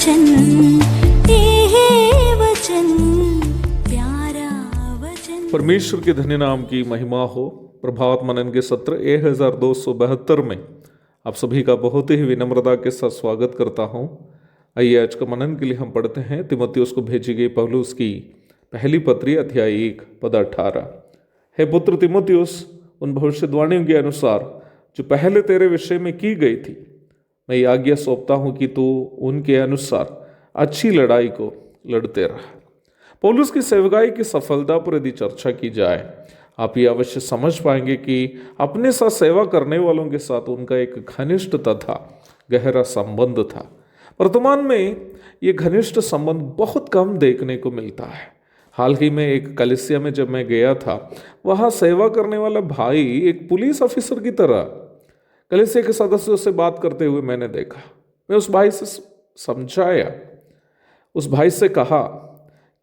वचन, ये वचन, प्यारा वचन। परमेश्वर के धन्य नाम की महिमा हो। प्रभात मनन के सत्र 1272 में आप सभी का बहुत ही विनम्रता के साथ स्वागत करता हूं। आइए आज का मनन के लिए हम पढ़ते हैं तीमुथियुस को भेजी गई पौलुस की पहली पत्री अध्याय 1 पद 18। हे पुत्र तीमुथियुस, उन भविष्यवाणियों के अनुसार जो पहले तेरे विषय में की गई थी, मैं ये आज्ञा सौंपता हूं कि तू उनके अनुसार अच्छी लड़ाई को लड़ते रह। पौलुस की सेवकाई की सफलता पर यदि चर्चा की जाए, आप ये अवश्य समझ पाएंगे कि अपने साथ सेवा करने वालों के साथ उनका एक घनिष्ठ तथा गहरा संबंध था। वर्तमान में ये घनिष्ठ संबंध बहुत कम देखने को मिलता है। हाल ही में एक कलीसिया में जब मैं गया था, वहाँ सेवा करने वाला भाई एक पुलिस ऑफिसर की तरह कलीसिया के सदस्यों से बात करते हुए मैंने देखा। मैं उस भाई से समझाया, उस भाई से कहा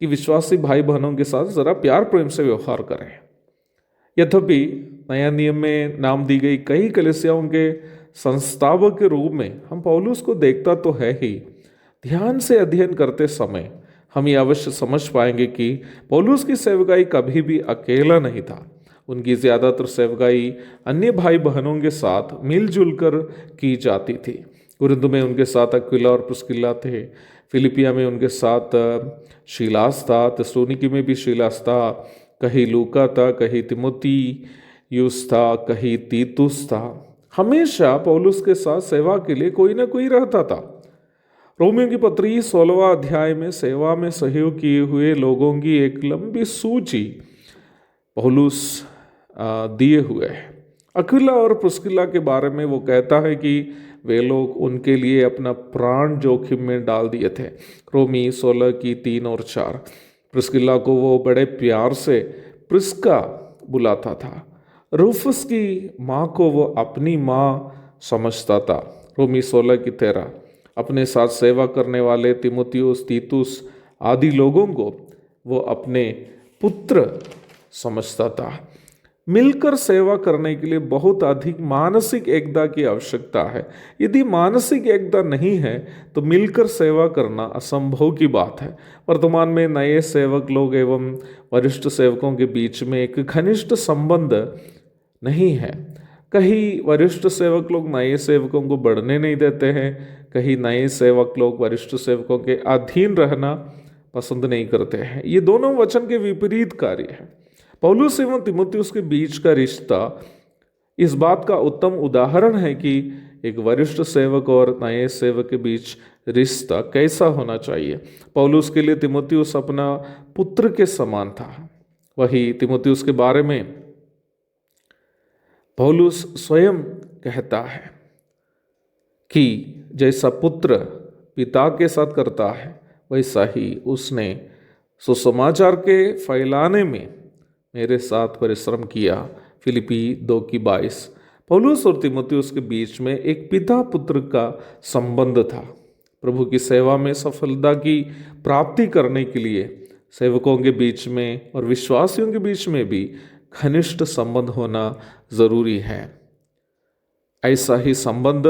कि विश्वासी भाई बहनों के साथ जरा प्यार प्रेम से व्यवहार करें। यद्यपि नया नियम में नाम दी गई कई कलीसियाओं के संस्थापक के रूप में हम पौलुस को देखता तो है ही, ध्यान से अध्ययन करते समय हम ये अवश्य समझ पाएंगे कि पौलुस की सेवकाई कभी भी अकेला नहीं था। उनकी ज़्यादातर सेवकाई अन्य भाई बहनों के साथ मिलजुल कर की जाती थी। कुरिन्थ में उनके साथ अक्विला और प्रिस्किल्ला थे, फिलिपिया में उनके साथ शीलास था, थिस्सलुनीकि में भी शीलास था, कहीं लूका था, कहीं तीमुथियुस था, कहीं तीतुस था। हमेशा पौलुस के साथ सेवा के लिए कोई ना कोई रहता था। रोमियों की पत्री 16वां अध्याय में सेवा में सहयोग किए हुए लोगों की एक लंबी सूची पौलुस दिए हुए है। अक्विला और प्रिस्किल्ला के बारे में वो कहता है कि वे लोग उनके लिए अपना प्राण जोखिम में डाल दिए थे। रोमी 16 की 3 और 4। प्रिस्किल्ला को वो बड़े प्यार से प्रिस्का बुलाता था। रूफस की माँ को वो अपनी माँ समझता था। रोमी 16 की 13। अपने साथ सेवा करने वाले तीमुथियुस, तीतुस आदि लोगों को वो अपने पुत्र समझता था। मिलकर सेवा करने के लिए बहुत अधिक मानसिक एकता की आवश्यकता है। यदि मानसिक एकता नहीं है तो मिलकर सेवा करना असंभव की बात है। वर्तमान में नए सेवक लोग एवं वरिष्ठ सेवकों के बीच में एक घनिष्ठ संबंध नहीं है। कहीं वरिष्ठ सेवक लोग नए सेवकों को बढ़ने नहीं देते हैं, कहीं नए सेवक लोग वरिष्ठ सेवकों के अधीन रहना पसंद नहीं करते हैं। ये दोनों वचन के विपरीत कार्य है। पौलुस एवं तीमुथियुस के बीच का रिश्ता इस बात का उत्तम उदाहरण है कि एक वरिष्ठ सेवक और नए सेवक के बीच रिश्ता कैसा होना चाहिए। पौलुस के लिए तीमुथियुस अपना पुत्र के समान था। वही तीमुथियुस के बारे में पौलुस स्वयं कहता है कि जैसा पुत्र पिता के साथ करता है, वैसा ही उसने सुसमाचार के फैलाने में मेरे साथ परिश्रम किया। फिलिपी 2 की 22। पौलुस और तीमुथियुस के बीच में एक पिता पुत्र का संबंध था। प्रभु की सेवा में सफलता की प्राप्ति करने के लिए सेवकों के बीच में और विश्वासियों के बीच में भी घनिष्ठ संबंध होना जरूरी है। ऐसा ही संबंध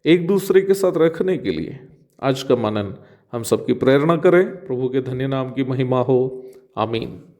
एक दूसरे के साथ रखने के लिए आज का मनन हम सबकी प्रेरणा करें। प्रभु के धन्य नाम की महिमा हो। आमीन।